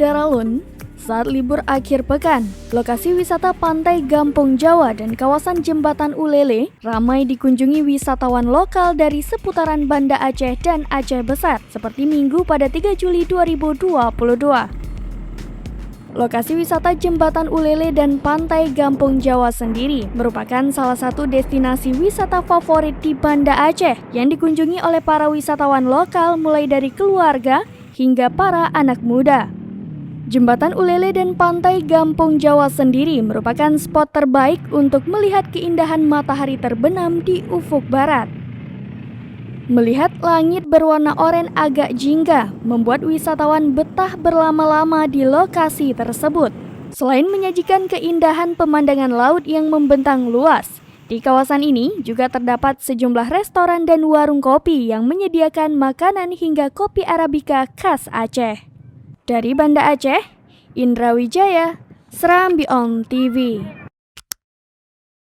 Daralun, saat libur akhir pekan, lokasi wisata Pantai Gampong Jawa dan kawasan Jembatan Ulele ramai dikunjungi wisatawan lokal dari seputaran Banda Aceh dan Aceh Besar, seperti Minggu pada 3 Juli 2022. Lokasi wisata Jembatan Ulele dan Pantai Gampong Jawa sendiri merupakan salah satu destinasi wisata favorit di Banda Aceh yang dikunjungi oleh para wisatawan lokal mulai dari keluarga hingga para anak muda. Jembatan Ulele dan Pantai Gampong Jawa sendiri merupakan spot terbaik untuk melihat keindahan matahari terbenam di ufuk barat. Melihat langit berwarna oranye agak jingga, membuat wisatawan betah berlama-lama di lokasi tersebut. Selain menyajikan keindahan pemandangan laut yang membentang luas, di kawasan ini juga terdapat sejumlah restoran dan warung kopi yang menyediakan makanan hingga kopi Arabica khas Aceh. Dari Banda Aceh, Indra Wijaya, Serambi On TV.